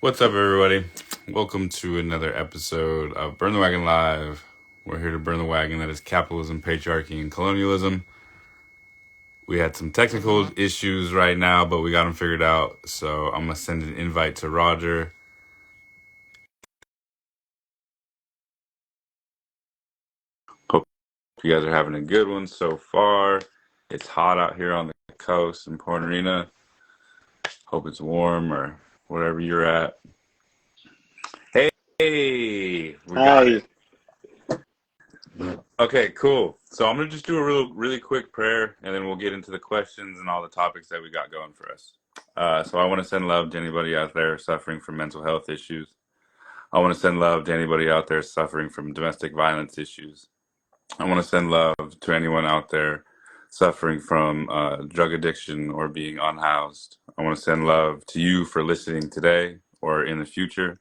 What's up, everybody? Welcome to another episode of Burn the Wagon Live. We're here to burn the wagon that is capitalism, patriarchy, and colonialism. We had some technical issues right now, but we got them figured out. So I'm going to send an invite to Roger. Hope you guys are having a good one so far. It's hot out here on the coast in Point Arena. Hope it's warm or wherever you're at. Hey, we got Hi. it. Okay, cool. So I'm gonna just do a really quick prayer, and then we'll get into the questions and all the topics that we got going for us. So I want to send love to anybody out there suffering from mental health issues. I want to send love to anybody out there suffering from domestic violence issues. I want to send love to anyone out there suffering from drug addiction or being unhoused. I want to send love to you for listening today or in the future.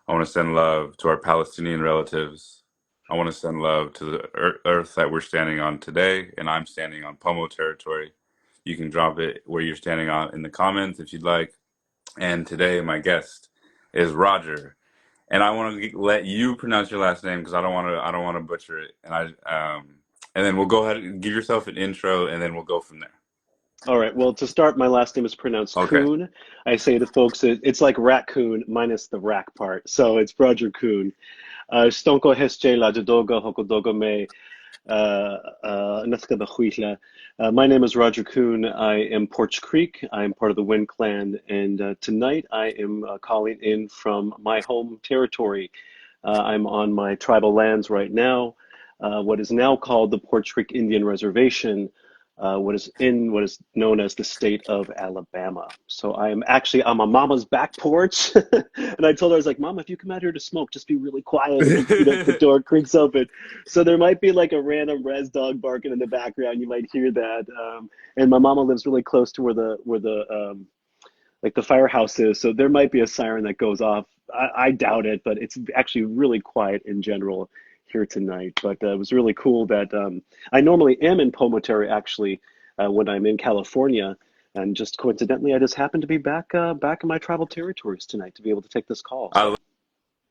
I want to send love to our Palestinian relatives. I want to send love to the earth that we're standing on today, and I'm standing on Pomo territory. You can drop it where you're standing on in the comments if you'd like. And today, my guest is Roger, and I want to let you pronounce your last name because I don't want to butcher it. And then we'll go ahead and give yourself an intro, and then we'll go from there. All right. Well, to start, my last name is pronounced Okay. Kuhn. I say to folks, it's like raccoon minus the rack part. So it's Roger Kuhn. Stonko hesje la dogo hokodogo me naska the huitla. My name is Roger Kuhn. I am Porch Creek. I am part of the Wind Clan. And tonight I am calling in from my home territory. I'm on my tribal lands right now, what is now called the Porch Creek Indian Reservation. What is known as the state of Alabama. So I am actually on my mama's back porch, and I told her, I was like, "Mama, if you come out here to smoke, just be really quiet if the door creaks open." So there might be like a random res dog barking in the background. You might hear that. And my mama lives really close to where the like the firehouse is, so there might be a siren that goes off. I doubt it, but it's actually really quiet in general here tonight. But it was really cool that I normally am in Pomoteri actually when I'm in California, and just coincidentally, I just happened to be back in my tribal territories tonight to be able to take this call. I So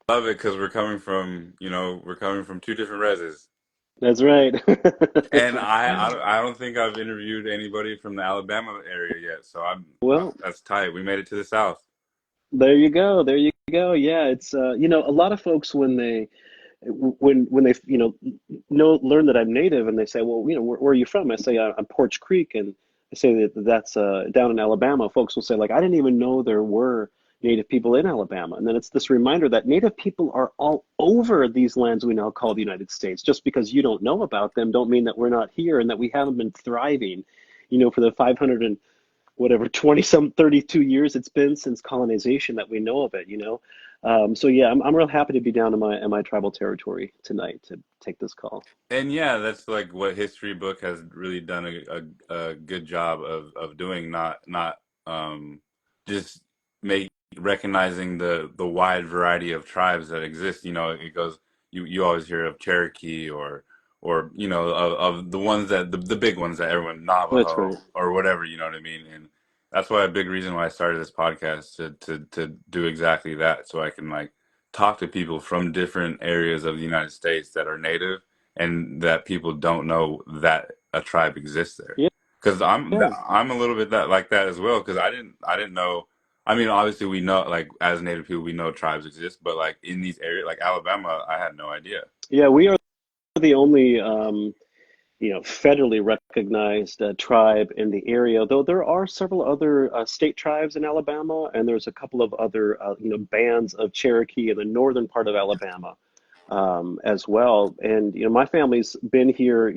love it because we're coming from two different reses. that's right. And I don't think I've interviewed anybody from the Alabama area yet, so Well, that's tight. We made it to the South. there you go. There you go. Yeah, it's a lot of folks when they learn that I'm native and they say, well, where are you from? I say I'm Porch Creek, and I say that's down in Alabama. Folks will say, like, I didn't even know there were native people in Alabama. And then it's this reminder that native people are all over these lands we now call the United States. Just because you don't know about them don't mean that we're not here and that we haven't been thriving, for the 500 and whatever 20 some 32 years it's been since colonization that we know of it. So yeah, I'm real happy to be down in my tribal territory tonight to take this call. And yeah, that's like what history book has really done a good job of doing, not just make recognizing the wide variety of tribes that exist. It goes you always hear of Cherokee or of the ones that the big ones that everyone That's right. Navajo or whatever, you know what I mean? And that's why a big reason why I started this podcast to do exactly that, so I can like talk to people from different areas of the United States that are native and that people don't know that a tribe exists there. Yeah, Because I'm yeah. I'm a little bit that like that as well. Because I didn't know. I mean, obviously we know, like, as Native people we know tribes exist, but like in these areas like Alabama, I had no idea. Yeah, we are the only federally recognized tribe in the area, though there are several other state tribes in Alabama, and there's a couple of other bands of Cherokee in the northern part of Alabama as well. And my family's been here.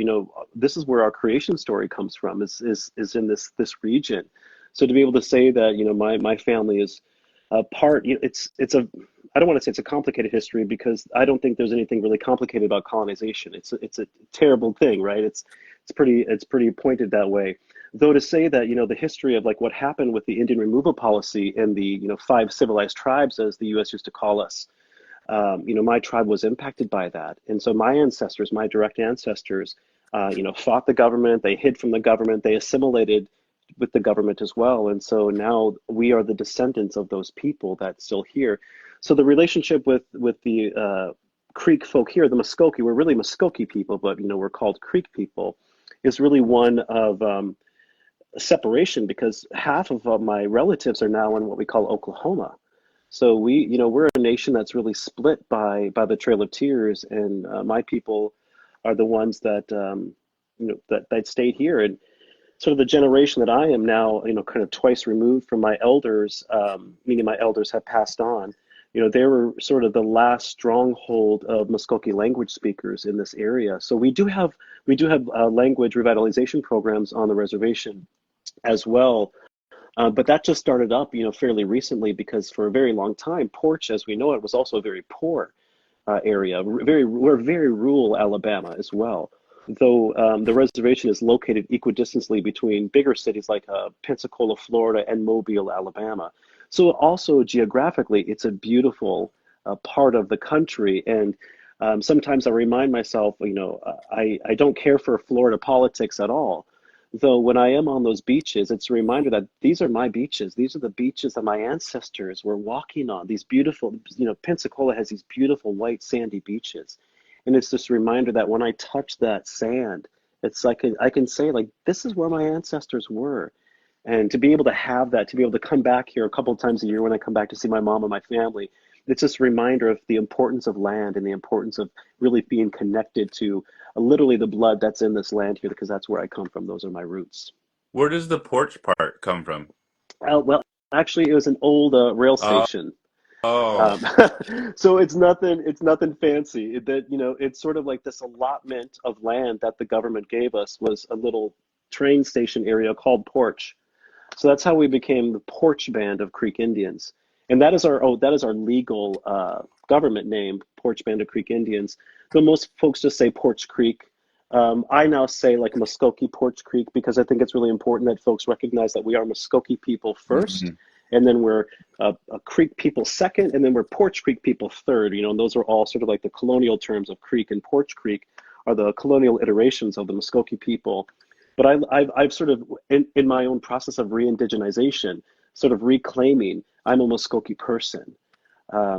This is where our creation story comes from. Is in this region. So to be able to say that my family is a part, it's a I don't want to say it's a complicated history because I don't think there's anything really complicated about colonization. It's a terrible thing, right? It's pretty pointed that way. Though to say that the history of like what happened with the Indian removal policy and the five civilized tribes, as the U.S. used to call us, my tribe was impacted by that. And so my ancestors, my direct ancestors, fought the government. They hid from the government. They assimilated with the government as well. And so now we are the descendants of those people that's still here. So the relationship with the Creek folk here, the Muskoke, we're really Muskoke people, but we're called Creek people, is really one of separation because half of my relatives are now in what we call Oklahoma. So we're a nation that's really split by the Trail of Tears, and my people are the ones that that stayed here, and sort of the generation that I am now, kind of twice removed from my elders, meaning my elders have passed on. They were sort of the last stronghold of Muskoke language speakers in this area. So we do have language revitalization programs on the reservation as well. But that just started up, fairly recently because for a very long time, Porch, as we know it, was also a very poor area. We're very rural Alabama as well. Though the reservation is located equidistantly between bigger cities like Pensacola, Florida, and Mobile, Alabama. So also geographically, it's a beautiful part of the country. And sometimes I remind myself, I don't care for Florida politics at all. Though when I am on those beaches, it's a reminder that these are my beaches. These are the beaches that my ancestors were walking on. These beautiful, Pensacola has these beautiful white sandy beaches. And it's this reminder that when I touch that sand, it's like I can say, like, this is where my ancestors were. And to be able to have that, to be able to come back here a couple of times a year when I come back to see my mom and my family, it's this reminder of the importance of land and the importance of really being connected to literally the blood that's in this land here, because that's where I come from. Those are my roots. Where does the porch part come from? Well, actually, it was an old rail Oh, station. oh. Um, so it's nothing fancy. It's sort of like this allotment of land that the government gave us was a little train station area called Porch. So that's how we became the Porch Band of Creek Indians. And that is our legal government name, Porch Band of Creek Indians. Though most folks just say Porch Creek. I now say like Muskoke Porch Creek because I think it's really important that folks recognize that we are Muskoke people first, Mhm. and then we're a Creek people second, and then we're Porch Creek people third. And those are all sort of like the colonial terms of Creek, and Porch Creek are the colonial iterations of the Muskoke people. But I've sort of, in my own process of re-indigenization, sort of reclaiming I'm a Muskoke person.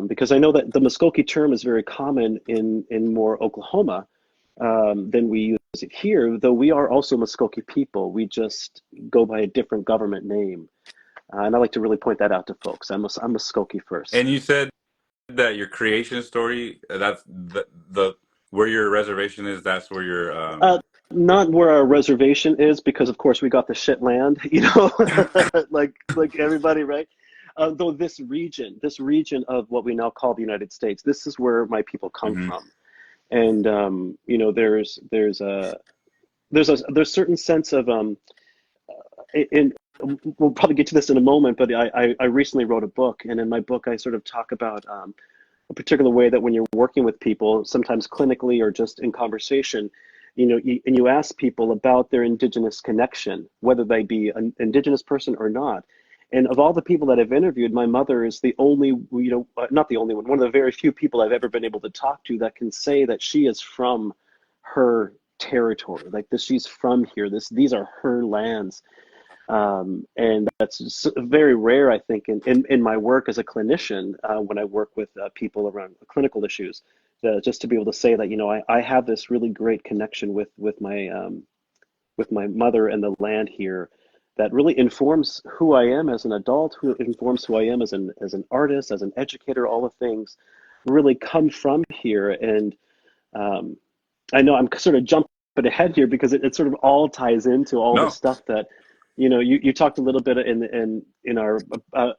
Because I know that the Muskoke term is very common in more Oklahoma than we use it here, though we are also Muskoke people. We just go by a different government name. And I like to really point that out to folks. I'm Muskoke first. And you said that your creation story, that's the where your reservation is, that's where your Uh, Not where our reservation is, because of course we got the shit land, like everybody, right? Though this region of what we now call the United States, this is where my people come Mhm. from. And there's certain sense of in we'll probably get to this in a moment, but I recently wrote a book, and in my book I sort of talk about a particular way that when you're working with people, sometimes clinically or just in conversation, and you ask people about their indigenous connection, whether they be an indigenous person or not. And of all the people that I've interviewed, my mother is the only, not the only one of the very few people I've ever been able to talk to that can say that she is from her territory, like this, she's from here. These are her lands. And that's very rare, I think, in my work as a clinician, when I work with people around clinical issues, just to be able to say that, I have this really great connection with my mother and the land here that really informs who I am as an adult, who informs who I am as an artist, as an educator. All the things really come from here. And um, I know I'm sort of jumping ahead here because it sort of all ties into all the No. stuff that, you talked a little bit in our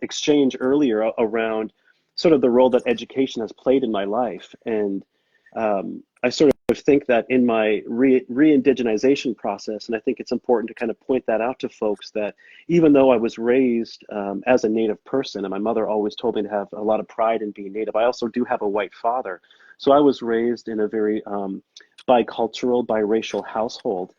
exchange earlier around sort of the role that education has played in my life. And I sort of think that in my re-indigenization process, and I think it's important to kind of point that out to folks, that even though I was raised as a Native person, and my mother always told me to have a lot of pride in being Native, I also do have a white father. So I was raised in a very bicultural, biracial household.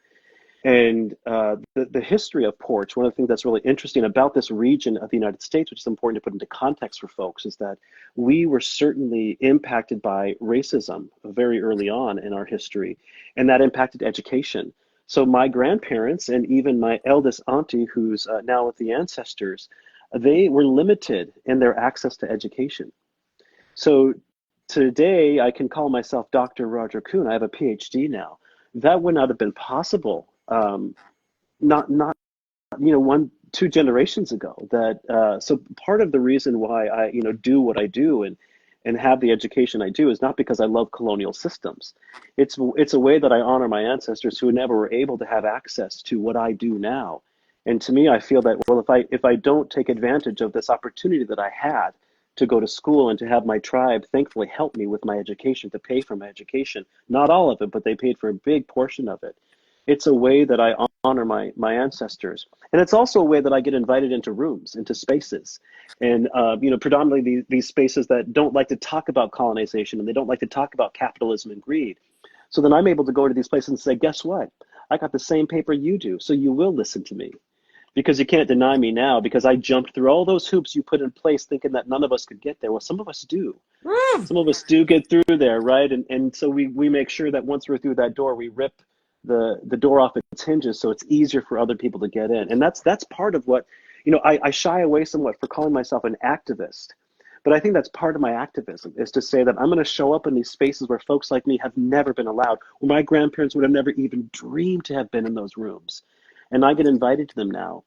And the history of Porch, one of the things that's really interesting about this region of the United States, which is important to put into context for folks, is that we were certainly impacted by racism very early on in our history, and that impacted education. So my grandparents and even my eldest auntie, who's now with the ancestors, they were limited in their access to education. So today I can call myself Dr. Roger Kuhn. I have a PhD now. That would not have been possible. Not one 2 generations ago. So part of the reason why I do what I do and have the education I do is not because I love colonial systems. It's a way that I honor my ancestors who never were able to have access to what I do now. And to me, I feel that, well, if I don't take advantage of this opportunity that I had to go to school and to have my tribe thankfully help me with my education, to pay for my education, not all of it, but they paid for a big portion of it. It's a way that I honor my ancestors, and it's also a way that I get invited into rooms, into spaces, and predominantly these spaces that don't like to talk about colonization and they don't like to talk about capitalism and greed. So then I'm able to go to these places and say, guess what? I got the same paper you do, so you will listen to me because you can't deny me now because I jumped through all those hoops you put in place thinking that none of us could get there. Well, some of us do. Woo! Some of us do get through there, right? And so we make sure that once we're through that door, we rip the door off its hinges so it's easier for other people to get in. And that's part of what, I shy away somewhat for calling myself an activist. But I think that's part of my activism is to say that I'm going to show up in these spaces where folks like me have never been allowed, where my grandparents would have never even dreamed to have been in those rooms. And I get invited to them now.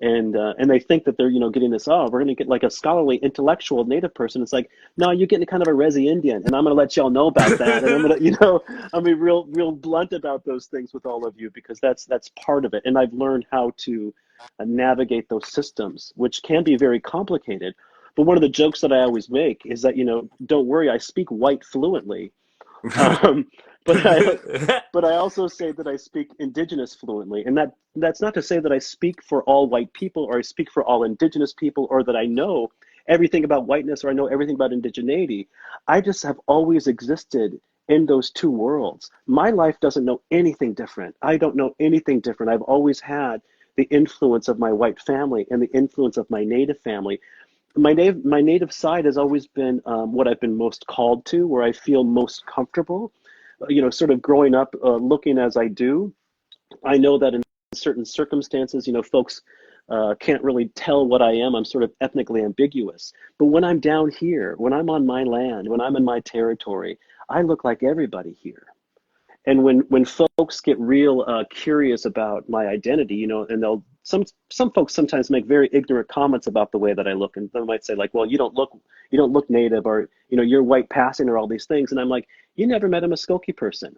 And they think that they're, getting this, oh, we're going to get like a scholarly, intellectual native person. It's like, no, you're getting kind of a Resi Indian. And I'm going to let y'all know about that. And I'm going to, I'll be real blunt about those things with all of you because that's part of it. And I've learned how to navigate those systems, which can be very complicated. But one of the jokes that I always make is that, don't worry, I speak white fluently. Um, but I also say that I speak indigenous fluently, and that's not to say that I speak for all white people or I speak for all indigenous people or that I know everything about whiteness or I know everything about indigeneity. I just have always existed in those two worlds. My life doesn't know anything different. I don't know anything different. I've always had the influence of my white family and the influence of my native family. My native side has always been what I've been most called to, where I feel most comfortable. Sort of growing up, looking as I do, I know that in certain circumstances, folks can't really tell what I am. I'm sort of ethnically ambiguous. But when I'm down here, when I'm on my land, when I'm in my territory, I look like everybody here. And when folks get real curious about my identity, and some folks sometimes make very ignorant comments about the way that I look, and they might say like, "Well, you don't look native," or "You're white passing," or all these things, and I'm like, "You never met a Muskogee person.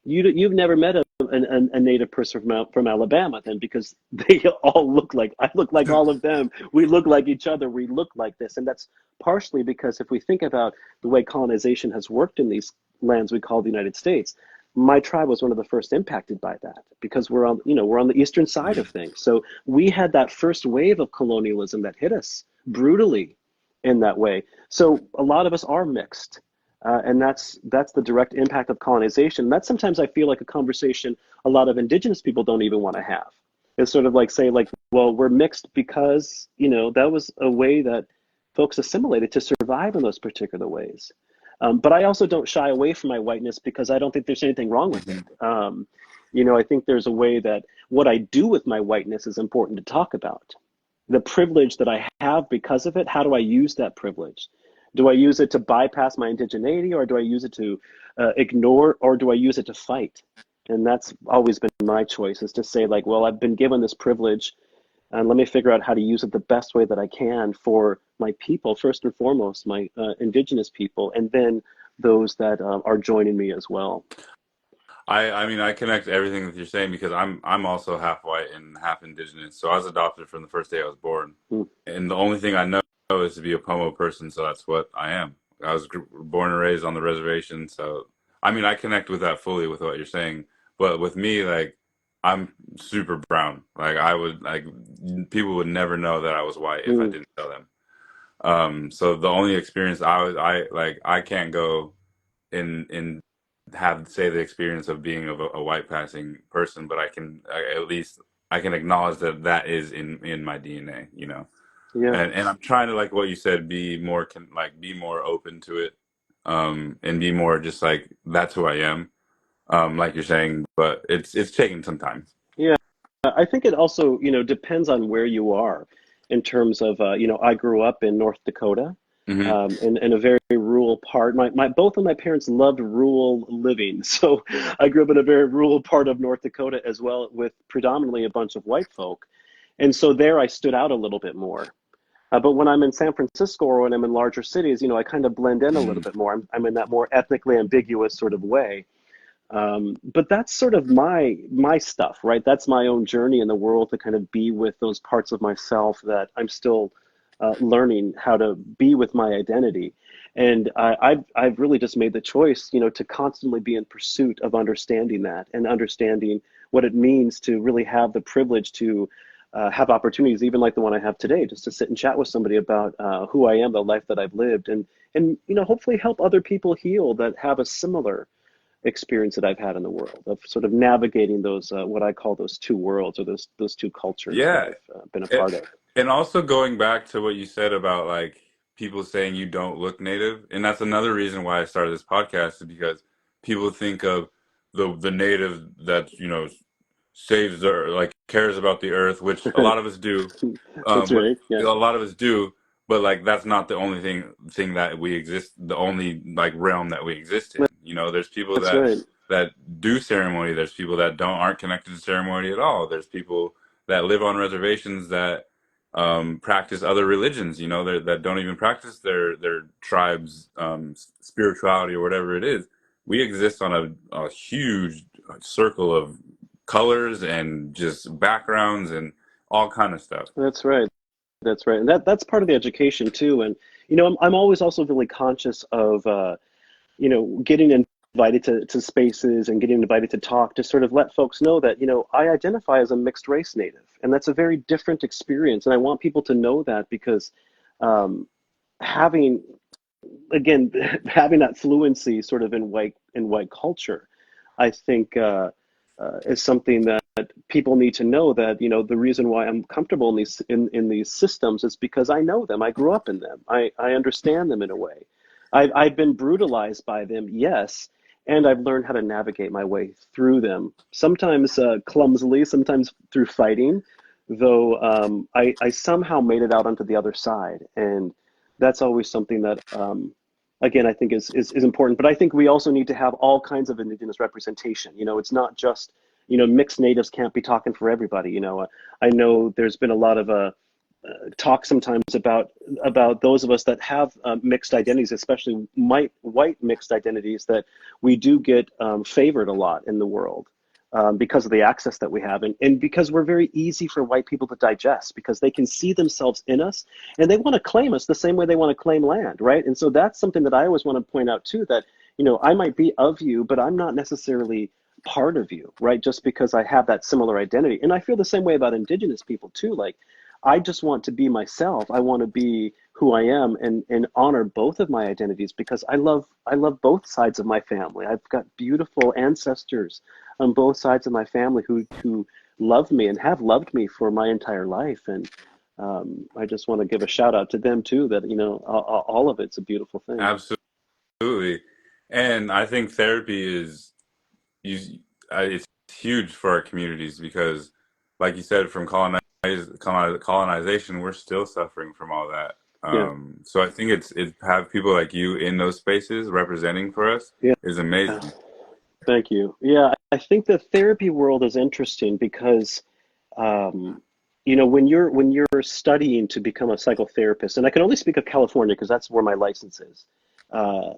You've never met a native person from Alabama, then, because they all look like I look like all of them. We look like each other. We look like this, and that's partially because if we think about the way colonization has worked in these lands we call the United States, my tribe was one of the first impacted by that because we're on the eastern side of things. So we had that first wave of colonialism that hit us brutally in that way. So a lot of us are mixed. And that's the direct impact of colonization. That's sometimes I feel like a conversation a lot of indigenous people don't even want to have. It's sort of like say like, well, we're mixed because, that was a way that folks assimilated to survive in those particular ways. But I also don't shy away from my whiteness because I don't think there's anything wrong with it. I think there's a way that what I do with my whiteness is important to talk about. The privilege that I have because of it, how do I use that privilege? Do I use it to bypass my indigeneity, or do I use it to ignore, or do I use it to fight? And that's always been my choice, is to say like, well, I've been given this privilege and let me figure out how to use it the best way that I can for my people, first and foremost, my indigenous people, and then those that are joining me as well. I mean, I connect everything that you're saying because I'm also half white and half indigenous. So I was adopted from the first day I was born, Mm, and the only thing I know is to be a Pomo person. So that's what I am. I was born and raised on the reservation. So I mean, I connect with that fully with what you're saying. But with me, like I'm super brown. Like I would like people would never know that I was white if I mm, didn't tell them. So the only experience I can't go in have say the experience of being of a white passing person, but at least I can acknowledge that that is in my DNA, yeah, and I'm trying to like what you said, be more open to it, and be more just like that's who I am. like you're saying, but it's taking some time. Yeah, I think it also, depends on where you are in terms of, I grew up in North Dakota, Hmm. in a very rural part. Both of my parents loved rural living. So I grew up in a very rural part of North Dakota as well, with predominantly a bunch of white folk. And so there I stood out a little bit more. But when I'm in San Francisco or when I'm in larger cities, I kind of blend in a little bit more. I'm in that more ethnically ambiguous sort of way. But that's sort of my stuff, right? That's my own journey in the world, to kind of be with those parts of myself that I'm still learning how to be with my identity. And I've really just made the choice, to constantly be in pursuit of understanding that, and understanding what it means to really have the privilege to have opportunities, even like the one I have today, just to sit and chat with somebody about who I am, the life that I've lived, and hopefully help other people heal that have a similar experience that I've had in the world, of sort of navigating those what I call those two worlds, or those two cultures that Yeah. I've been a It, part of. and also going back to what you said about like people saying you don't look native, and that's another reason why I started this podcast, is because people think of the native that, saves the like cares about the earth, which a lot of us do, That's but right. a Yeah, lot of us do, but like that's not the only thing that we exist, the only like realm that we exist in. There's people that's right. that do ceremony. There's people that don't aren't connected to ceremony at all. There's people that live on reservations that practice other religions. That don't even practice their tribe's spirituality or whatever it is. We exist on a huge circle of colors and just backgrounds and all kind of stuff. That's right. That's right. And that's part of the education too. And I'm always also really conscious of getting invited to spaces and getting invited to talk, to sort of let folks know that, I identify as a mixed race native, and that's a very different experience. And I want people to know that, because um, having, again, having that fluency sort of in white culture, I think is something that people need to know, that the reason why I'm comfortable in these systems is because I know them. I grew up in them. I understand them in a way. I've been brutalized by them, yes, and I've learned how to navigate my way through them. Sometimes clumsily, sometimes through fighting, though. I somehow made it out onto the other side, and that's always something that, again, I think is important. But I think we also need to have all kinds of Indigenous representation. It's not just, mixed natives can't be talking for everybody. I know there's been a lot of talk sometimes about those of us that have mixed identities, especially white mixed identities, that we do get favored a lot in the world, because of the access that we have, and because we're very easy for white people to digest, because they can see themselves in us, and they want to claim us the same way they want to claim land, right? And so that's something that I always want to point out too, that I might be of you, but I'm not necessarily part of you, right? Just because I have that similar identity. And I feel the same way about Indigenous people too. Like, I just want to be myself. I want to be who I am, and honor both of my identities, because I love both sides of my family. I've got beautiful ancestors on both sides of my family who love me and have loved me for my entire life. And I just want to give a shout out to them too, that all of it's a beautiful thing. Absolutely. And I think therapy is you it's huge for our communities because, like you said, from colonization, we're still suffering from all that. Yeah. So I think it's have people like you in those spaces representing for us Yeah. is amazing. Thank you. Yeah, I think the therapy world is interesting because, um, when you're studying to become a psychotherapist, and I can only speak of California because that's where my license is. Uh,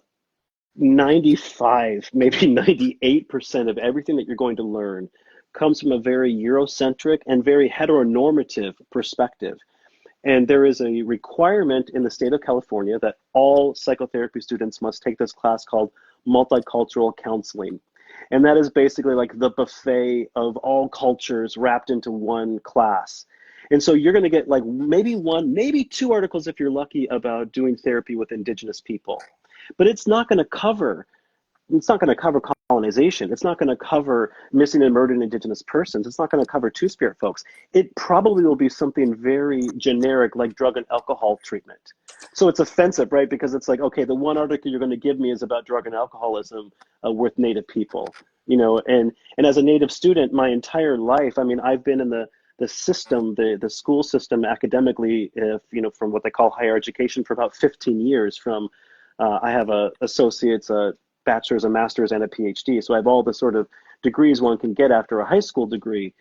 95, maybe 98% of everything that you're going to learn comes from a very Eurocentric and very heteronormative perspective. And there is a requirement in the state of California that all psychotherapy students must take this class called multicultural counseling. And that is basically like the buffet of all cultures wrapped into one class. And so you're going to get like maybe one, maybe two articles if you're lucky about doing therapy with Indigenous people. But it's not going to cover it's not going to cover colonization. It's not going to cover missing and murdered Indigenous persons. It's not going to cover Two-Spirit folks. It probably will be something very generic like drug and alcohol treatment. So it's offensive, right? Because it's like, okay, the one article you're going to give me is about drug and alcoholism with Native people, you know, and as a Native student, my entire life, I mean, I've been in the system, the school system academically, you know, from what they call higher education for about 15 years. From I have a associate's, a bachelor's, a master's, and a PhD. So I have all the sort of degrees one can get after a high school degree.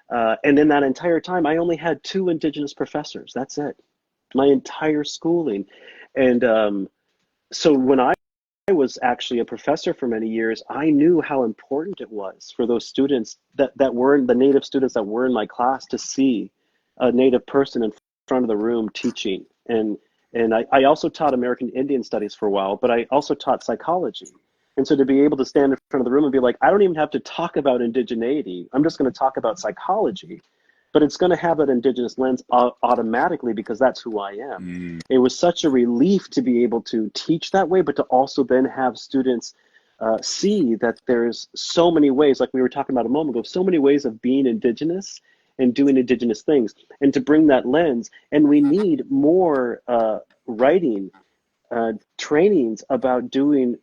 And in that entire time, I only had 2 Indigenous professors. That's it, my entire schooling. And so when I was actually a professor for many years, I knew how important it was for those students that were the Native students that were in my class to see a Native person in front of the room teaching. And I also taught American Indian Studies for a while, but I also taught psychology. And so to be able to stand in front of the room and be like, I don't even have to talk about indigeneity. I'm just going to talk about psychology, but it's going to have that Indigenous lens automatically because that's who I am. Mm. It was such a relief to be able to teach that way, but to also then have students see that there's so many ways, like we were talking about a moment ago, so many ways of being Indigenous and doing Indigenous things, and to bring that lens. And we need more writing, trainings about doing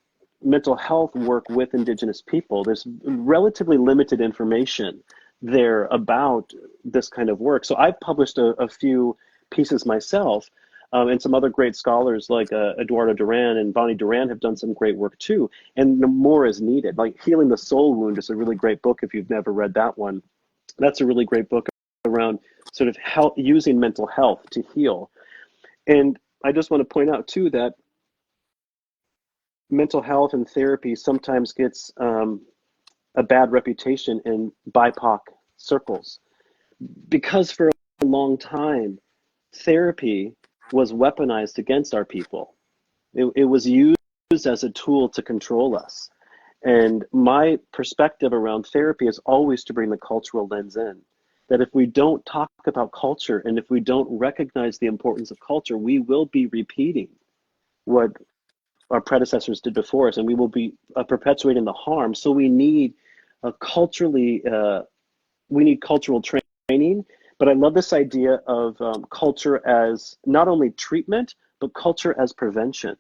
mental health work with Indigenous people. There's relatively limited information there about this kind of work. So I've published a few pieces myself, and some other great scholars like Eduardo Duran and Bonnie Duran have done some great work too. And more is needed. Like Healing the Soul Wound is a really great book if you've never read that one. That's a really great book around sort of using mental health to heal. And I just want to point out too that mental health and therapy sometimes gets a bad reputation in BIPOC circles because for a long time, therapy was weaponized against our people. It was used as a tool to control us. And my perspective around therapy is always to bring the cultural lens in. That if we don't talk about culture and if we don't recognize the importance of culture, we will be repeating what our predecessors did before us, and we will be perpetuating the harm. So we need we need cultural training. But I love this idea of culture as not only treatment, but culture as prevention.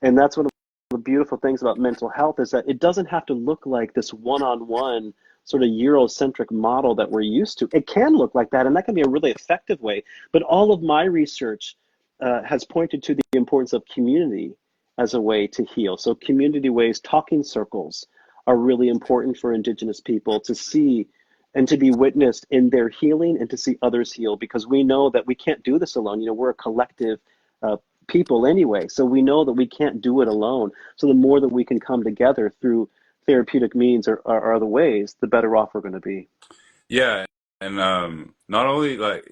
And that's one of the beautiful things about mental health is that it doesn't have to look like this one-on-one sort of Eurocentric model that we're used to. It can look like that, and that can be a really effective way. But all of my research has pointed to the importance of community as a way to heal. So community ways, talking circles are really important for Indigenous people to see and to be witnessed in their healing and to see others heal, because we know that we can't do this alone. You know, we're a collective people anyway, so we know that we can't do it alone. So the more that we can come together through therapeutic means or other ways, the better off we're going to be. Yeah, and not only like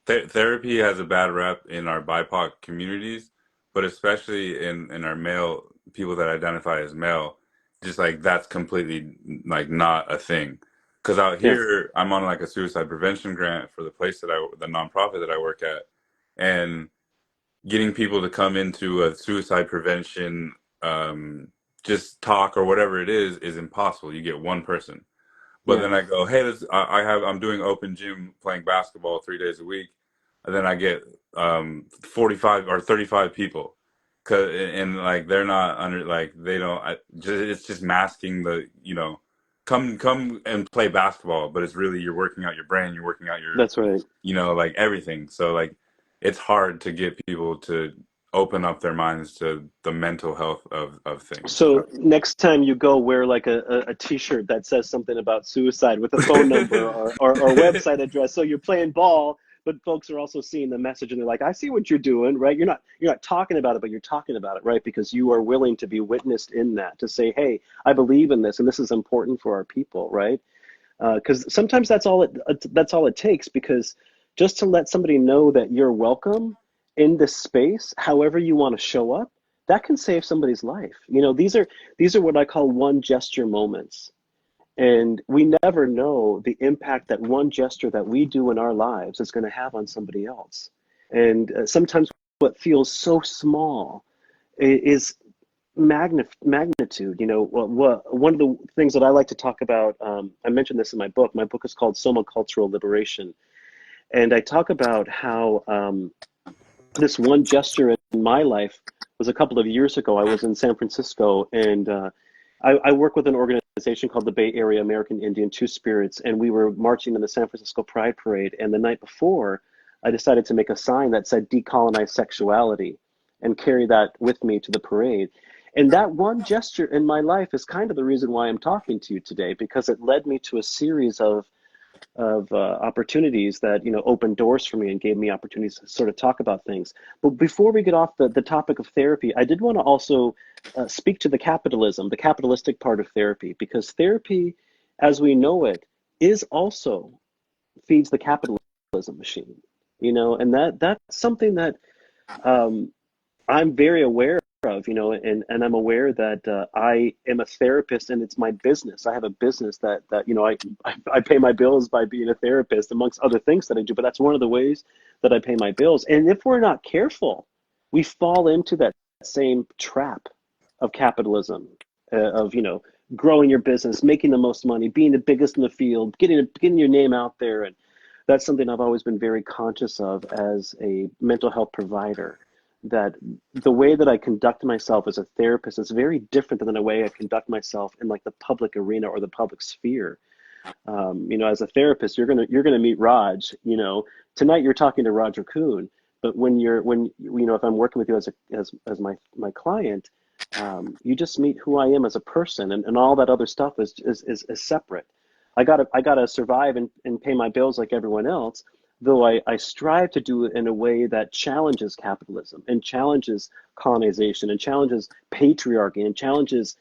therapy has a bad rep in our BIPOC communities, but especially in our male people that identify as male, just like that's completely like not a thing. Because out Yeah, here, I'm on like a suicide prevention grant for the nonprofit that I work at, and getting people to come into a suicide prevention just talk or whatever it is impossible. You get one person. But yeah, then I go, hey, I'm doing open gym playing basketball 3 days a week, and then I get 45 or 35 people, and like they're not under like they don't. It's just masking the come and play basketball, but it's really you're working out your brain, you're working out your that's right. like everything. So like it's hard to get people to open up their minds to the mental health of things. So next time you go, wear like a t-shirt that says something about suicide with a phone number or website address. So you're playing ball, but folks are also seeing the message and they're like, I see what you're doing, right? You're not talking about it, but you're talking about it, right? Because you are willing to be witnessed in that, to say, hey, I believe in this and this is important for our people, right? Because sometimes that's all it takes, because just to let somebody know that you're welcome in this space, however you want to show up, that can save somebody's life. You know, these are what I call one gesture moments. And we never know the impact that one gesture that we do in our lives is going to have on somebody else. And sometimes what feels so small is magnitude. One of the things that I like to talk about, I mentioned this in my book. My book is called Soma Cultural Liberation. And I talk about how this one gesture in my life was a couple of years ago. I was in San Francisco, and I work with an organization called the Bay Area American Indian Two Spirits, and we were marching in the San Francisco Pride Parade. And the night before, I decided to make a sign that said decolonize sexuality and carry that with me to the parade. And that one gesture in my life is kind of the reason why I'm talking to you today, because it led me to a series of opportunities that opened doors for me and gave me opportunities to sort of talk about things. But before we get off the topic of therapy, I did want to also speak to the capitalistic part of therapy, because therapy, as we know it, is also feeds the capitalism machine. And that's something that um, I'm very aware of, and I'm aware that I am a therapist and it's my business. I have a business that I pay my bills by being a therapist, amongst other things that I do, but that's one of the ways that I pay my bills. And if we're not careful, we fall into that same trap of capitalism, of growing your business, making the most money, being the biggest in the field, getting your name out there. And that's something I've always been very conscious of as a mental health provider, that the way that I conduct myself as a therapist is very different than the way I conduct myself in like the public arena or the public sphere. As a therapist, you're gonna meet Raj. Tonight you're talking to Roger Kuhn, but if I'm working with you as my client, you just meet who I am as a person, and all that other stuff is separate. I gotta survive and pay my bills like everyone else, though I strive to do it in a way that challenges capitalism and challenges colonization and challenges patriarchy and challenges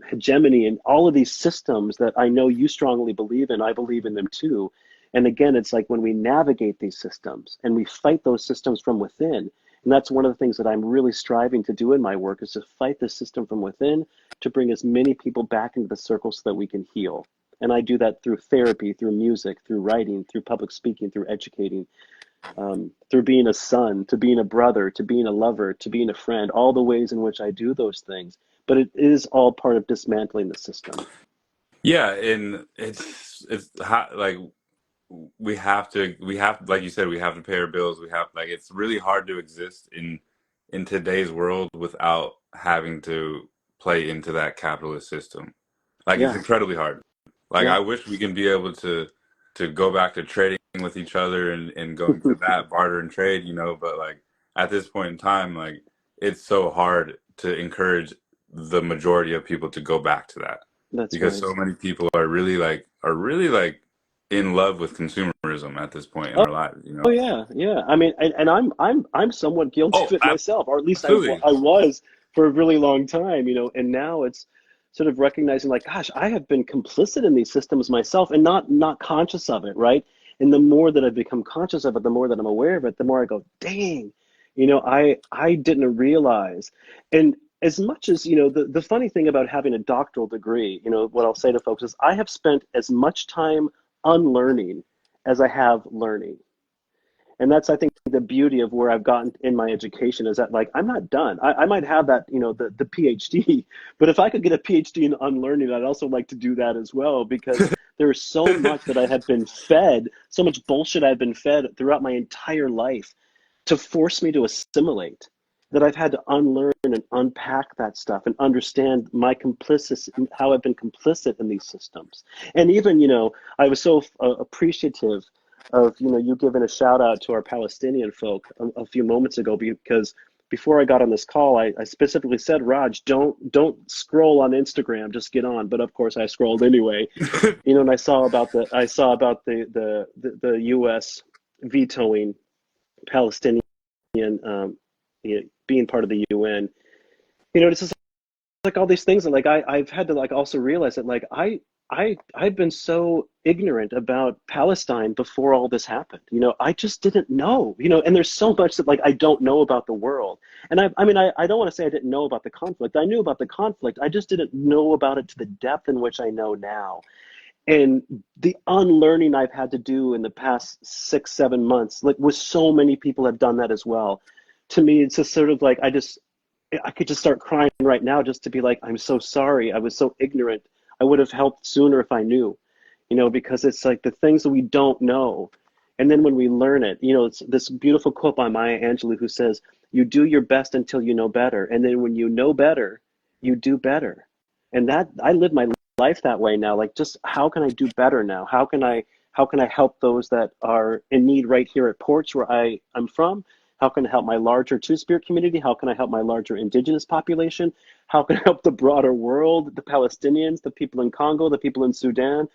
hegemony and all of these systems that I know you strongly believe in. I believe in them too. And again, it's like when we navigate these systems and we fight those systems from within. And that's one of the things that I'm really striving to do in my work, is to fight the system from within, to bring as many people back into the circle so that we can heal. And I do that through therapy, through music, through writing, through public speaking, through educating, through being a son, to being a brother, to being a lover, to being a friend, all the ways in which I do those things. But it is all part of dismantling the system. Yeah, and like we have like you said, we have to pay our bills. We have, like, it's really hard to exist in today's world without having to play into that capitalist system. Like, it's Yeah, incredibly hard. Like, yeah, I wish we can be able to go back to trading with each other and going to that barter and trade, but like at this point in time, like, it's so hard to encourage the majority of people to go back to that, that's because right. so many people are really like in love with consumerism at this point in Oh, their lives, oh yeah, yeah. I mean, and I'm somewhat guilty Oh, of it myself, or at least absolutely. I was for a really long time, and now it's sort of recognizing like, gosh, I have been complicit in these systems myself and not conscious of it, right? And the more that I've become conscious of it, the more that I'm aware of it, the more I go, dang, I didn't realize. And as much as, the funny thing about having a doctoral degree, what I'll say to folks is I have spent as much time unlearning as I have learning. And that's, I think, the beauty of where I've gotten in my education, is that like I'm not done. I might have that, the PhD, but if I could get a PhD in unlearning, I'd also like to do that as well, because there's so much that I have been fed, so much bullshit I've been fed throughout my entire life to force me to assimilate, that I've had to unlearn and unpack that stuff and understand my complicit, how I've been complicit in these systems. And even, I was so appreciative of, you giving a shout out to our Palestinian folk a few moments ago, because before I got on this call, I specifically said, Raj, don't scroll on Instagram, just get on. But of course I scrolled anyway, and I saw about the US vetoing Palestinian, being part of the UN. It's just like all these things that like I've had to like also realize that like I've been so ignorant about Palestine before all this happened. I just didn't know. And there's so much that like I don't know about the world. And I don't want to say I didn't know about the conflict. I knew about the conflict. I just didn't know about it to the depth in which I know now. And the unlearning I've had to do in the past 6, 7 months, like with so many people have done that as well. To me, it's just sort of like I could just start crying right now just to be like, I'm so sorry. I was so ignorant. I would have helped sooner if I knew, because it's like the things that we don't know. And then when we learn it, it's this beautiful quote by Maya Angelou who says, you do your best until you know better. And then when you know better, you do better. And that I live my life that way now. Like, just how can I do better now? How can I help those that are in need right here at Porch where I'm from? How can I help my larger Two-Spirit community? How can I help my larger indigenous population? How can I help the broader world, the Palestinians, the people in Congo, the people in Sudan?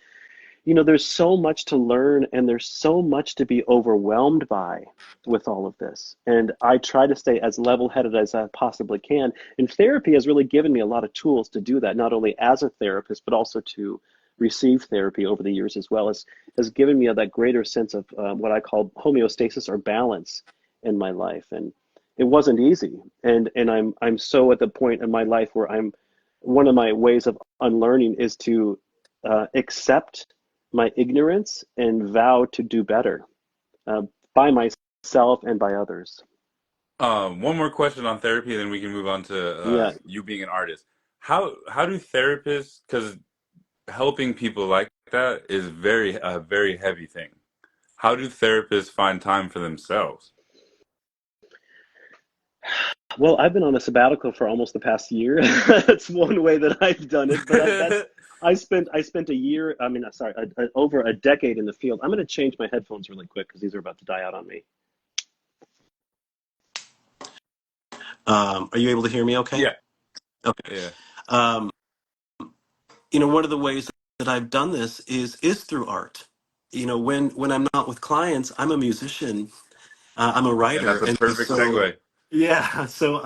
There's so much to learn and there's so much to be overwhelmed by with all of this. And I try to stay as level-headed as I possibly can. And therapy has really given me a lot of tools to do that, not only as a therapist, but also to receive therapy over the years as well as has given me that greater sense of what I call homeostasis or balance in my life. And it wasn't easy. And I'm so at the point in my life where one of my ways of unlearning is to accept my ignorance and vow to do better uh, by myself and by others. One more question on therapy, then we can move on to Yeah. you being an artist. How do therapists, because helping people like that is a very heavy thing. How do therapists find time for themselves? Well, I've been on a sabbatical for almost the past year. That's one way that I've done it. But I spent a year. I mean, sorry, over a decade in the field. I'm going to change my headphones really quick because these are about to die out on me. Are you able to hear me okay? Yeah, Okay. yeah. Um, one of the ways that I've done this is through art. When I'm not with clients, I'm a musician, I'm a And writer, that's a and perfect so segue. yeah. So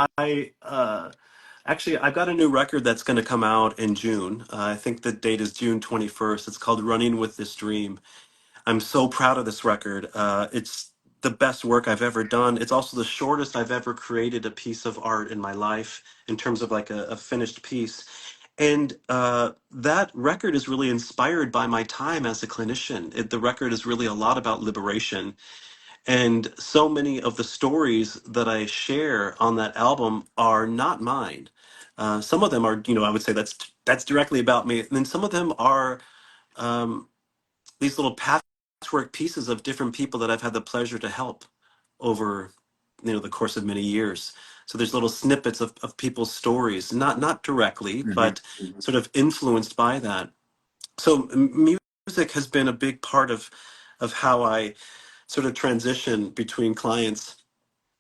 actually I've got a new record that's going to come out in June. I think the date is June 21st. It's called Running with This Dream. I'm so proud of this record. It's the best work I've ever done. It's also the shortest I've ever created a piece of art in my life in terms of like a finished piece. And that record is really inspired by my time as a clinician. The record is really a lot about liberation. And so many of the stories that I share on that album are not mine. Some of them are, I would say that's directly about me. And then some of them are um, these little patchwork pieces of different people that I've had the pleasure to help over, the course of many years. So there's little snippets of people's stories, not directly, Hmm. but sort of influenced by that. So music has been a big part of how I sort of transition between clients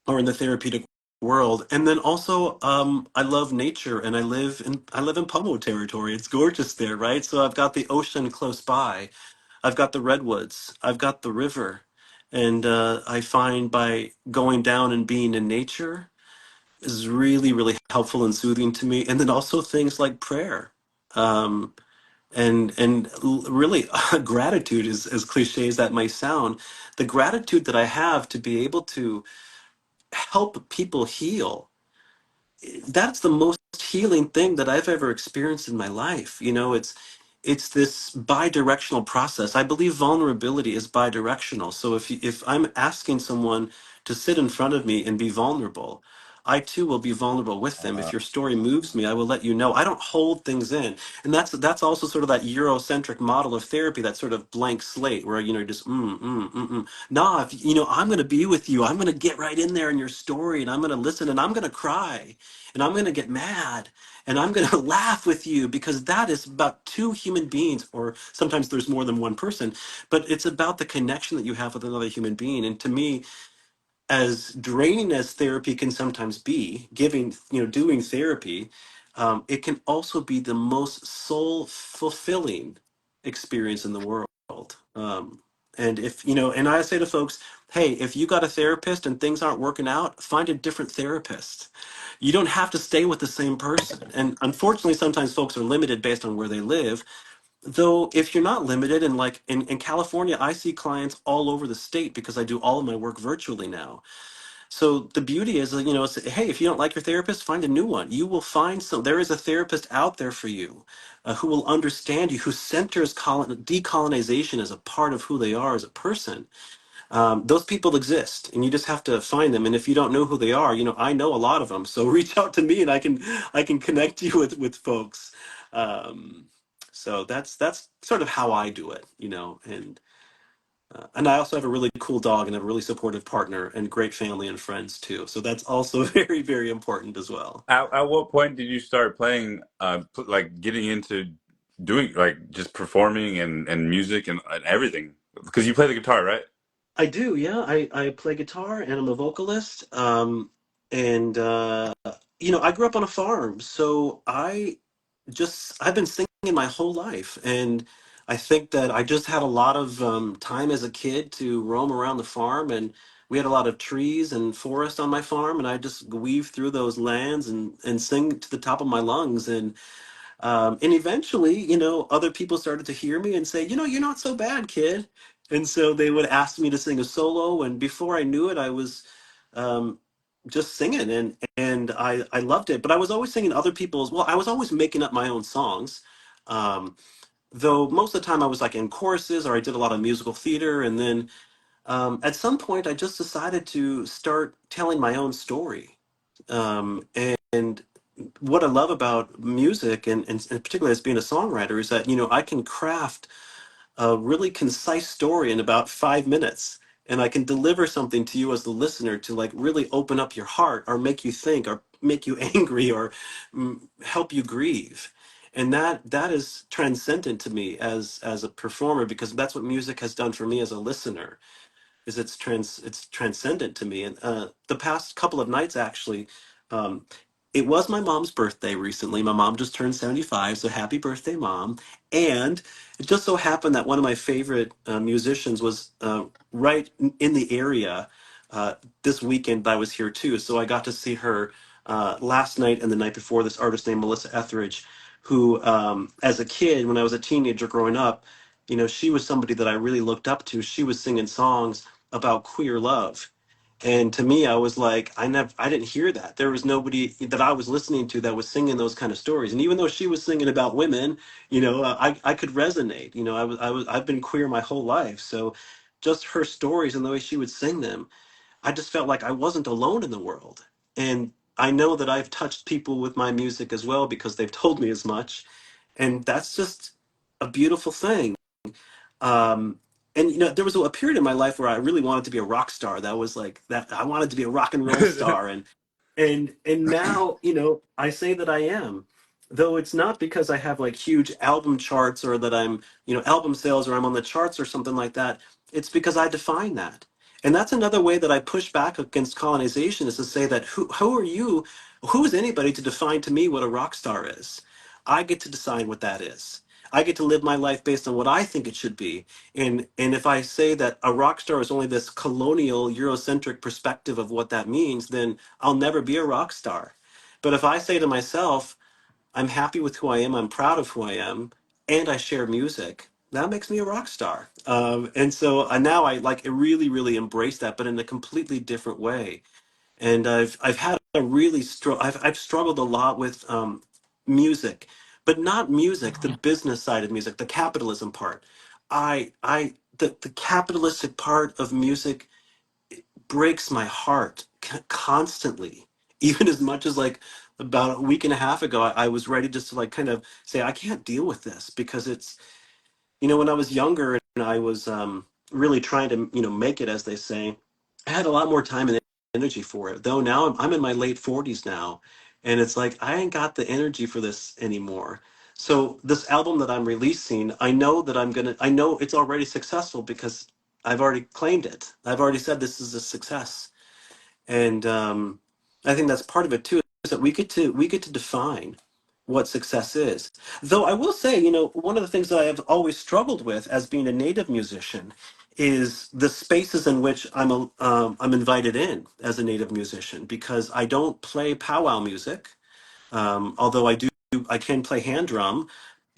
or in the therapeutic world. And then also I love nature and I live in Pomo territory. It's gorgeous there, right? So I've got the ocean close by. I've got the redwoods. I've got the river. And I find by going down and being in nature is really, really helpful and soothing to me. And then also things like prayer. Um, and really gratitude is as cliche as that may sound, the gratitude that I have to be able to help people heal, that's the most healing thing that I've ever experienced in my life. It's this bi-directional process. I believe vulnerability is bi-directional. So if I'm asking someone to sit in front of me and be vulnerable, I too will be vulnerable with them. If your story moves me, I will let you know. I don't hold things in. And that's also sort of that Eurocentric model of therapy, that sort of blank slate where, just nah, if, I'm going to be with you. I'm going to get right in there in your story and I'm going to listen and I'm going to cry and I'm going to get mad and I'm going to laugh with you, because that is about two human beings, or sometimes there's more than one person, but it's about the connection that you have with another human being. And to me, as draining as therapy can sometimes be, doing therapy, it can also be the most soul fulfilling experience in the world. And and I say to folks, hey, if you got a therapist and things aren't working out, find a different therapist. You don't have to stay with the same person. And unfortunately, sometimes folks are limited based on where they live. Though, if you're not limited, and like in California, I see clients all over the state because I do all of my work virtually now. So the beauty is, hey, if you don't like your therapist, find a new one. You will find there is a therapist out there for you who will understand you, who centers decolonization as a part of who they are as a person. Those people exist, and you just have to find them. And if you don't know who they are, I know a lot of them. So reach out to me, and I can connect you with folks. Um, so that's sort of how I do it. And I also have a really cool dog and have a really supportive partner and great family and friends too. So that's also very, very important as well. At what point did you start playing, like getting into doing like just performing and music and everything? Because you play the guitar, right? I do, yeah. I play guitar and I'm a vocalist. And I grew up on a farm, so I've been singing my whole life, and I think that I just had a lot of time as a kid to roam around the farm, and we had a lot of trees and forest on my farm, and I just weave through those lands and sing to the top of my lungs, and eventually, other people started to hear me and say, you're not so bad, kid. And so they would ask me to sing a solo. And before I knew it, I was um, just singing and I loved it. But I was always singing other people's, well, I was always making up my own songs. Um, though most of the time I was like in choruses or I did a lot of musical theater. And then at some point, I just decided to start telling my own story. And what I love about music, and particularly as being a songwriter, is that I can craft a really concise story in about 5 minutes, and I can deliver something to you as the listener to like really open up your heart, or make you think, or make you angry, or help you grieve. And that is transcendent to me as a performer, because that's what music has done for me as a listener. Is it's transcendent to me. And the past couple of nights, actually, um, it was my mom's birthday recently. My mom just turned 75, so happy birthday, mom. And it just so happened that one of my favorite musicians was right in the area this weekend. I was here too, so I got to see her last night and the night before. This artist named Melissa Etheridge, who, as a kid, when I was a teenager growing up, she was somebody that I really looked up to. She was singing songs about queer love. And to me, I was like, I didn't hear that. There was nobody that I was listening to that was singing those kind of stories. And even though she was singing about women, I could resonate. I've been queer my whole life. So just her stories and the way she would sing them, I just felt like I wasn't alone in the world. And I know that I've touched people with my music as well because they've told me as much. And that's just a beautiful thing. um and there was a period in my life where I really wanted to be a rock star. That was like that, I wanted to be a rock and roll star. And now, I say that I am, though it's not because I have like huge album charts, or that I'm, album sales, or I'm on the charts or something like that. It's because I define that. And that's another way that I push back against colonization, is to say that who are you, who is anybody to define to me what a rock star is? I get to decide what that is. I get to live my life based on what I think it should be. And if I say that a rock star is only this colonial Eurocentric perspective of what that means, then I'll never be a rock star. But if I say to myself, I'm happy with who I am, I'm proud of who I am, and I share music, that makes me a rock star. And so now I like really, really embrace that, but in a completely different way. And I've had a really I've struggled a lot with music, but not music, the business side of music, the capitalism part. The capitalistic part of music breaks my heart constantly. Even as much as like about a week and a half ago, I was ready just to like kind of say I can't deal with this, because it's, when I was younger and I was really trying to, make it, as they say, I had a lot more time and energy for it. Though now I'm in my late 40s now, and it's like I ain't got the energy for this anymore. So this album that I'm releasing, I know it's already successful because I've already claimed it. I've already said this is a success. And I think that's part of it too, is that we get to define what success is. Though I will say, one of the things that I have always struggled with as being a native musician is the spaces in which I'm invited in as a native musician, because I don't play powwow music. Although I can play hand drum.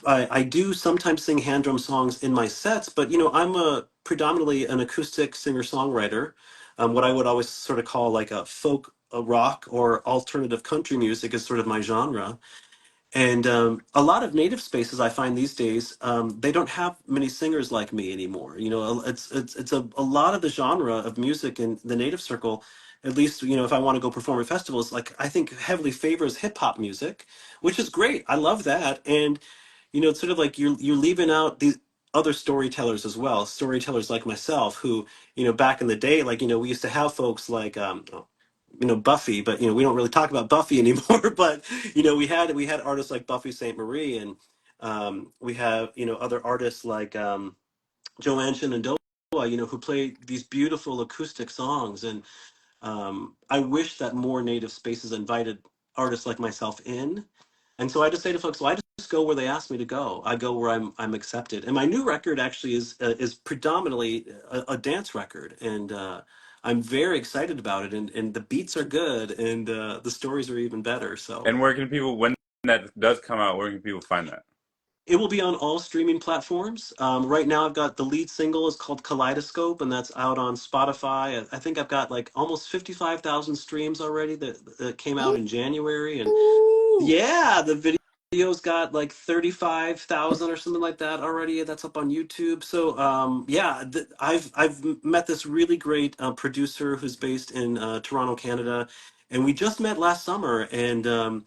I do sometimes sing hand drum songs in my sets, but I'm a predominantly an acoustic singer-songwriter. What I would always sort of call like a rock or alternative country music is sort of my genre. And a lot of native spaces I find these days, they don't have many singers like me anymore. You know, it's a lot of the genre of music in the native circle, at least, you know, if I want to go perform at festivals, like I think heavily favors hip hop music, which is great. I love that. And, you know, it's sort of like you're leaving out these other storytellers as well, storytellers like myself who, you know, back in the day, like, you know, we used to have folks like you know, Buffy, but you know we don't really talk about Buffy anymore. But you know we had artists like Buffy St. Marie, and we have, you know, other artists like Joanne Shenandoah, you know, who play these beautiful acoustic songs. And I wish that more native spaces invited artists like myself in. And so I just say to folks, well, I just go where they ask me to go. I go where I'm accepted. And my new record actually is predominantly a dance record, and I'm very excited about it. And the beats are good, and the stories are even better. So And where can people, when that does come out, where can people find that? it will be on all streaming platforms. Right now, I've got the lead single is called Kaleidoscope, and that's out on Spotify. I think I've got like almost 55,000 streams already that came out in January. And Ooh. yeah, the video's got like 35,000 or something like that already. That's up on YouTube. So yeah, I've met this really great producer who's based in Toronto, Canada, and we just met last summer. And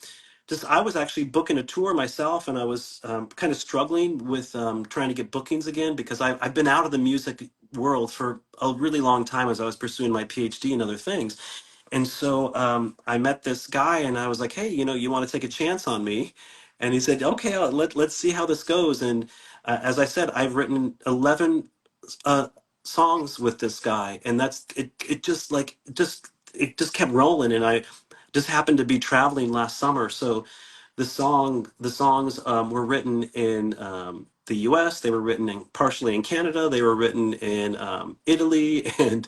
just I was actually booking a tour myself, and I was kind of struggling with trying to get bookings again because I've been out of the music world for a really long time as I was pursuing my PhD and other things. And so I met this guy, and I was like, "Hey, you know, you want to take a chance on me?" And he said, "Okay, let's see how this goes." And as I said, I've written 11 uh, songs with this guy, and that's it. It just kept rolling, and I just happened to be traveling last summer, so the songs were written in the U.S. They were written partially in Canada. They were written in Italy and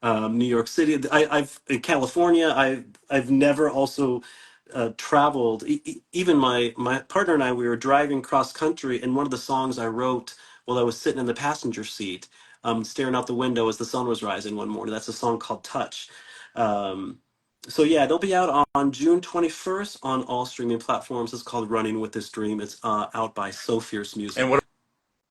New York City. I've in California. I've never also traveled. Even my partner and I, we were driving cross country, and one of the songs I wrote while I was sitting in the passenger seat, staring out the window as the sun was rising one morning. That's a song called Touch. Um, so yeah, it'll be out on June 21st on all streaming platforms. It's called Running with This Dream. It's out by So Fierce And what Music.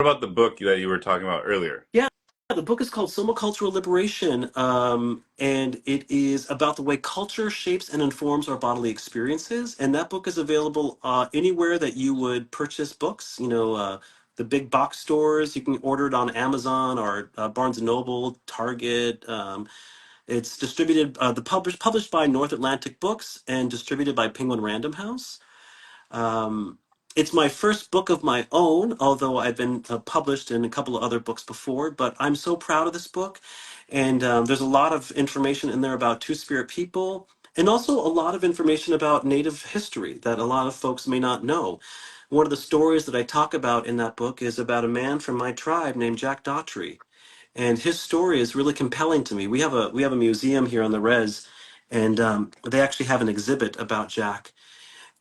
about the book that you were talking about earlier? Yeah, the book is called Cultural Liberation, and it is about the way culture shapes and informs our bodily experiences. And that book is available anywhere that you would purchase books. You know, the big box stores. You can order it on Amazon or Barnes and Noble, Target. It's distributed, published by North Atlantic Books and distributed by Penguin Random House. Um, it's my first book of my own, although I've been published in a couple of other books before. But I'm so proud of this book, and there's a lot of information in there about Two Spirit people, and also a lot of information about Native history that a lot of folks may not know. One of the stories that I talk about in that book is about a man from my tribe named Jack Daughtry, and his story is really compelling to me. We have a museum here on the res, and they actually have an exhibit about Jack.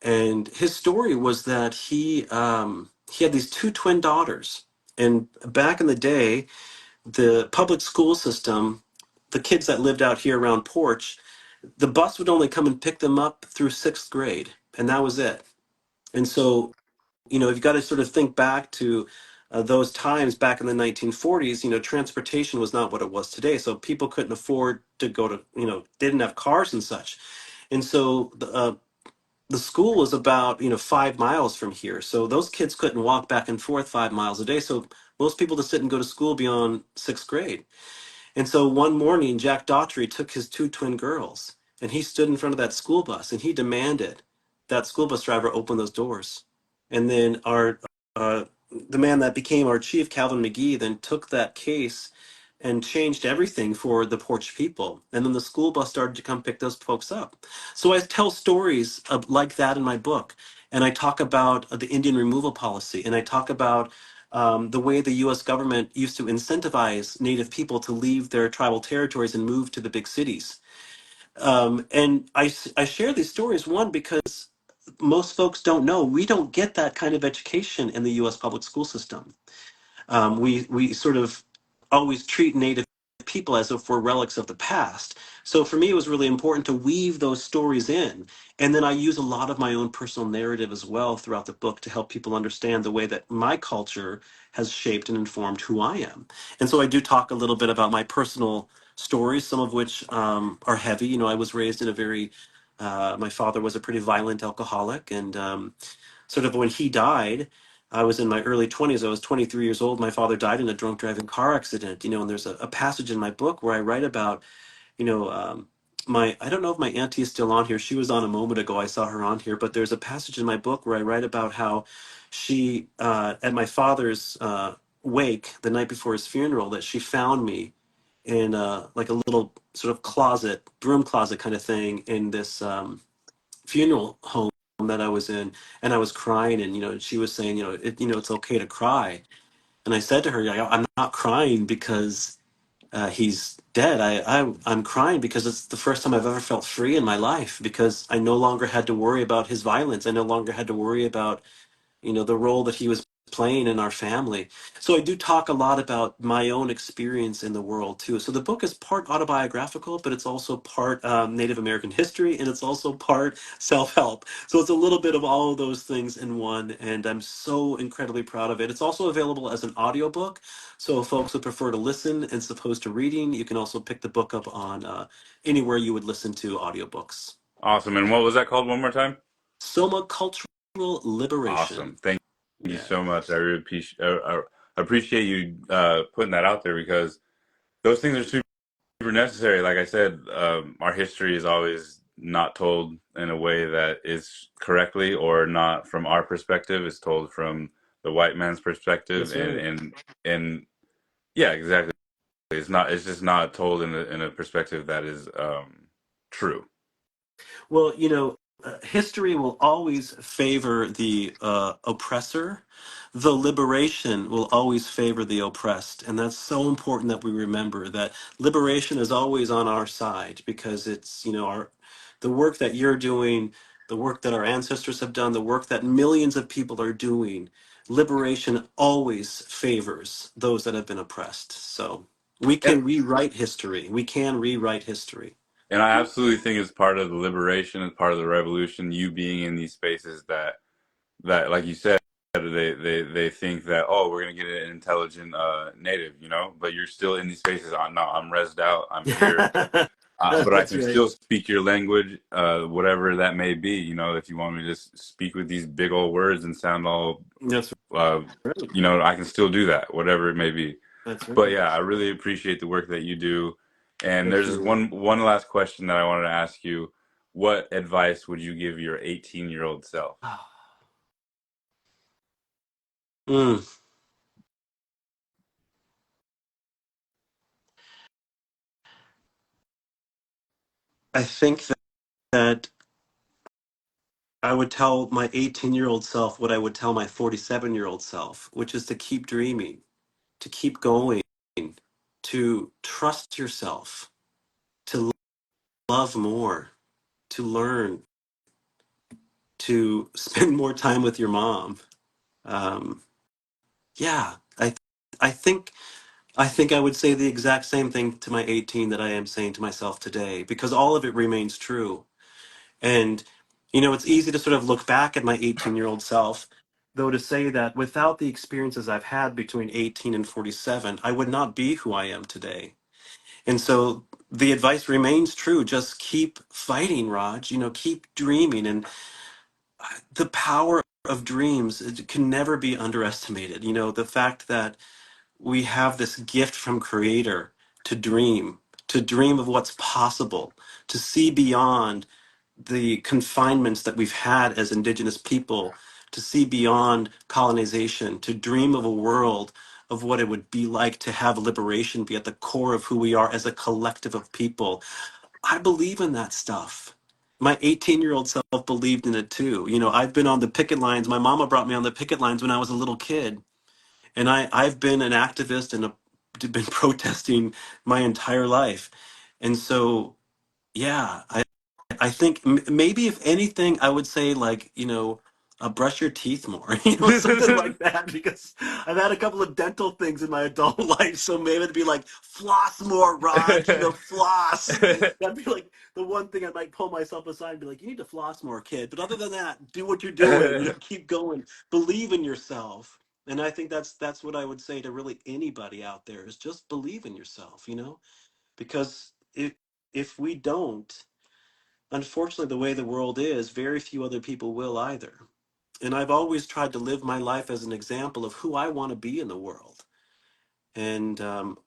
And his story was that he had these two twin daughters, and back in the day, the public school system, the kids that lived out here around Porch, the bus would only come and pick them up through sixth grade, and that was it. And so, you know, you've got to sort of think back to those times back in the 1940s. You know, transportation was not what it was today, so people couldn't afford to go to, you know, they didn't have cars and such. And so the school was about, you know, 5 miles from here, so those kids couldn't walk back and forth 5 miles a day. So most people just didn't go to school beyond sixth grade. And so one morning, Jack Daughtry took his two twin girls, and he stood in front of that school bus, and he demanded that school bus driver open those doors. And then the man that became our chief, Calvin McGee, then took that case and changed everything for the Porch people. And then the school bus started to come pick those folks up. So I tell stories like that in my book. And I talk about the Indian removal policy. And I talk about the way the US government used to incentivize Native people to leave their tribal territories and move to the big cities. And I share these stories, one, because most folks don't know we don't get that kind of education in the US public school system. We sort of always treat Native people as if we're relics of the past. So for me, it was really important to weave those stories in. And then I use a lot of my own personal narrative as well throughout the book to help people understand the way that my culture has shaped and informed who I am. And so I do talk a little bit about my personal stories, some of which are heavy. You know, I was raised in a very, my father was a pretty violent alcoholic. And sort of when he died, I was in my early 20s. I was 23 years old. My father died in a drunk driving car accident, you know, and there's a passage in my book where I write about, you know, I don't know if my auntie is still on here. She was on a moment ago. I saw her on here, but there's a passage in my book where I write about how she, at my father's wake the night before his funeral, that she found me in like a little sort of closet, broom closet kind of thing in this funeral home that I was in, and I was crying, and you know, she was saying, you know, it's okay to cry, and I said to her, yeah, I'm not crying because he's dead. I'm crying because it's the first time I've ever felt free in my life because I no longer had to worry about his violence. I no longer had to worry about, you know, the role that he was playing in our family. So I do talk a lot about my own experience in the world too. So the book is part autobiographical, but it's also part Native American history, and it's also part self-help. So it's a little bit of all of those things in one, and I'm so incredibly proud of it. It's also available as an audiobook. So if folks would prefer to listen as opposed to reading, you can also pick the book up on anywhere you would listen to audiobooks. Awesome. And what was that called one more time? Soma Cultural Awesome. Liberation. Thank you Yeah. so much. I really appreciate you putting that out there because those things are super necessary. Like I said, our history is always not told in a way that is correctly or not from our perspective. It's told from the white man's perspective, That's right. and yeah, exactly. It's not. It's just not told in a perspective that is true. Well, you know, history will always favor the oppressor. The liberation will always favor the oppressed. And that's so important that we remember that liberation is always on our side because it's, you know, the work that you're doing, the work that our ancestors have done, the work that millions of people are doing. Liberation always favors those that have been oppressed. So we And can rewrite history. We can rewrite history. and I absolutely think it's part of the liberation, it's part of the revolution. You being in these spaces that like you said, they think that, oh, we're gonna get an intelligent native, you know, but you're still in these spaces. No, I'm rezzed out. I'm here. But I That's can right. still speak your language, whatever that may be. You know, if you want me to just speak with these big old words and sound all, That's uh, right. you know, I can still do that, whatever it may be. That's But right. yeah, I really appreciate the work that you do. And Thank there's just you. one last question that I wanted to ask you. What advice would you give your 18-year-old self? Mm, I think that I would tell my 18-year-old self what I would tell my 47-year-old self, which is to keep dreaming, to keep going, to trust yourself, to love more, to learn, to spend more time with your mom. Um, yeah, I think I think I would say the exact same thing to my 18 that I am saying to myself today because all of it remains true. And, you know, it's easy to sort of look back at my 18-year-old self, though, to say that without the experiences I've had between 18 and 47, I would not be who I am today. And so the advice remains true. Just keep fighting, Raj, you know, keep dreaming. And the power of dreams, it can never be underestimated. You know, the fact that we have this gift from creator to dream of what's possible, to see beyond the confinements that we've had as indigenous people, to see beyond colonization, to dream of a world of what it would be like to have liberation be at the core of who we are as a collective of people. I believe in that stuff. My 18-year-old self believed in it too. You know, I've been on the picket lines. My mama brought me on the picket lines when I was a little kid, and I've been an activist and been protesting my entire life. And so, yeah, I think maybe if anything, I would say, like, you know, brush your teeth more, something like that, because I've had a couple of dental things in my adult life. So maybe it'd be like, floss more, Raj, floss. That'd be like the one thing I might pull myself aside and be like, you need to floss more, kid. But other than that, do what you're doing, keep going, believe in yourself. And I think that's what I would say to really anybody out there is just believe in yourself, because if we don't, unfortunately, the way the world is, very few other people will either. And I've always tried to live my life as an example of who I want to be in the world. And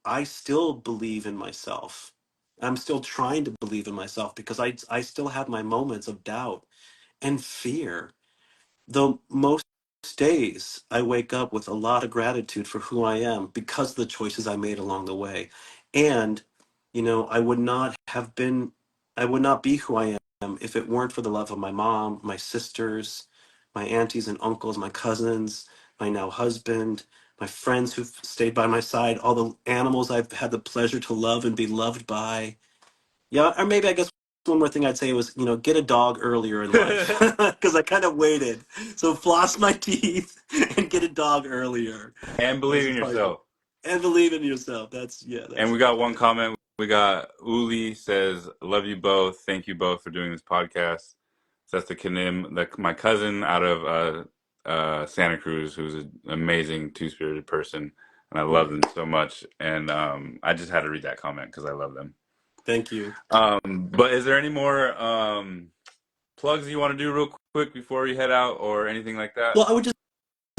I still believe in myself. I'm still trying to believe in myself because I still have my moments of doubt and fear. Though most days I wake up with a lot of gratitude for who I am because of the choices I made along the way. And, I would not have been, I would not be who I am if it weren't for the love of my mom, my sisters, my aunties and uncles, my cousins, my now husband, my friends who've stayed by my side, all the animals I've had the pleasure to love and be loved by. Yeah, or maybe I guess one more thing I'd say was, get a dog earlier in life because I kind of waited. So floss my teeth and get a dog earlier. And believe Those are in probably yourself. and believe in yourself. And That's we got another one thing. comment. We got Uli says, "Love you both. Thank you both for doing this podcast." So that's the Kanim, my cousin out of Santa Cruz, who's an amazing two-spirited person, and I love Mm, them so much. And I just had to read that comment because I love them. thank you. But is there any more plugs you want to do real quick before you head out, or anything like that? Well, I would just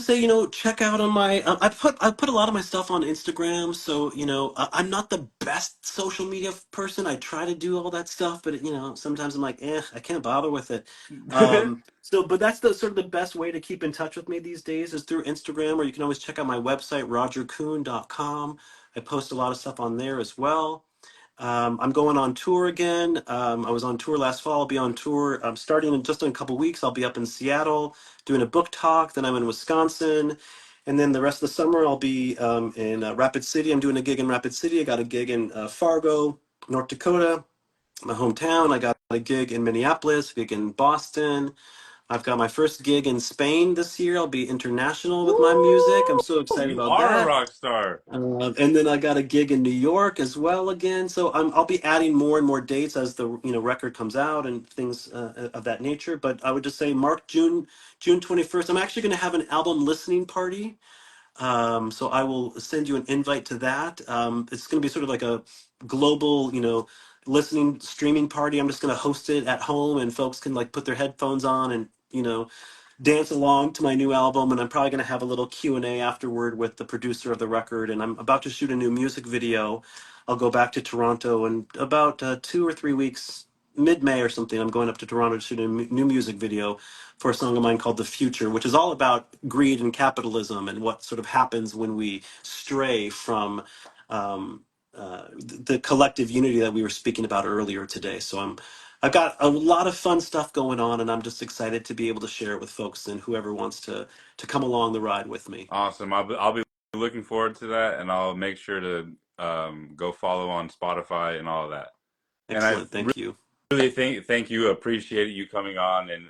say, check out on my I put a lot of my stuff on Instagram. So, I'm not the best social media person. I try to do all that stuff, but sometimes I'm like, I can't bother with it. So but that's the sort of the best way to keep in touch with me these days is through Instagram, or you can always check out my website rogerkuhn.com. I post a lot of stuff on there as well. I'm going on tour again. I was on tour last fall. I'll be on tour starting in just in a couple weeks. I'll be up in Seattle doing a book talk. Then I'm in Wisconsin. And then the rest of the summer, I'll be in Rapid City. I'm doing a gig in Rapid City. I got a gig in Fargo, North Dakota, my hometown. I got a gig in Minneapolis, a gig in Boston. I've got my first gig in Spain this year. I'll be international with my music. I'm Woo! so excited You about are a that. rock star. And then I got a gig in New York as well again. So I'll be adding more and more dates as the record comes out and things of that nature. But I would just say mark June 21st. I'm actually going to have an album listening party. So I will send you an invite to that. It's going to be sort of like a global, listening streaming party. I'm just going to host it at home, and folks can like put their headphones on and dance along to my new album. And I'm probably going to have a little Q&A afterward with the producer of the record. And I'm about to shoot a new music video. I'll go back to Toronto in about 2 or 3 weeks, mid-May or something. I'm going up to Toronto to shoot a new music video for a song of mine called The Future, which is all about greed and capitalism and what sort of happens when we stray from the collective unity that we were speaking about earlier today. So I've got a lot of fun stuff going on, and I'm just excited to be able to share it with folks and whoever wants to come along the ride with me. Awesome. I'll be looking forward to that, and I'll make sure to go follow on Spotify and all of that. And I Excellent, thank you. really thank you. Appreciate you coming on, and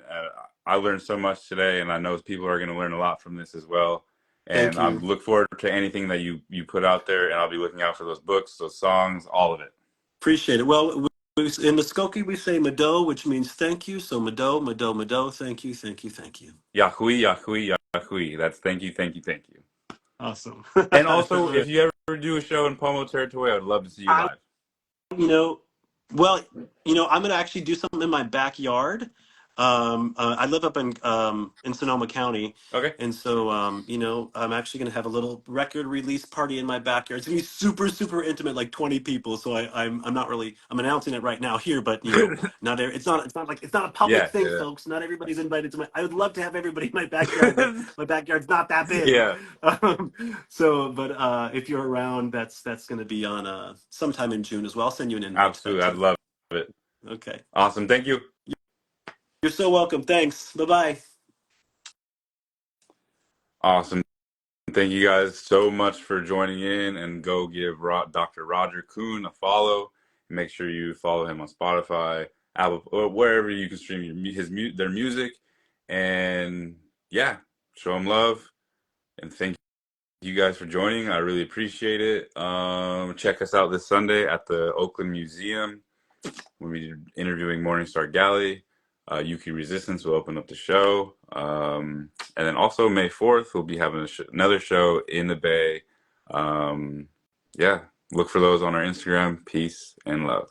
I learned so much today, and I know people are going to learn a lot from this as well. Thank And I you. look forward to anything that you put out there, and I'll be looking out for those books, those songs, all of it. Appreciate it. Well, in the Skokie, we say Mado, which means thank you. So Mado, Mado, Mado, thank you, thank you, thank you. Yahui, Yahui, Yahui. That's thank you, thank you, thank you. Awesome. And also, if you ever do a show in Pomo territory, I would love to see you I live. You know, well, I'm gonna actually do something in my backyard. I live up in Sonoma County, Okay. and so I'm actually gonna have a little record release party in my backyard. It's gonna be super, super intimate, like 20 people. So I'm not really I'm announcing it right now here, but it's not a public Yeah, thing, yeah. folks. Not everybody's invited to my. I would love to have everybody in my backyard, but my backyard's not that big. Yeah, Um, but if you're around, that's going to be on sometime in June as well. I'll send you an invite to that absolutely. I'd too. love it. Okay. Awesome. Thank you. You're so welcome. Thanks. Bye bye. Awesome. Thank you guys so much for joining in, and go give Dr. Roger Kuhn a follow. Make sure you follow him on Spotify, Apple, or wherever you can stream their music. And yeah, show them love and thank you guys for joining. I really appreciate it. Check us out this Sunday at the Oakland Museum. We'll be interviewing Morningstar Galley. Yuki Resistance will open up the show. And then also May 4th, we'll be having another show in the Bay. Yeah, look for those on our Instagram. Peace and love.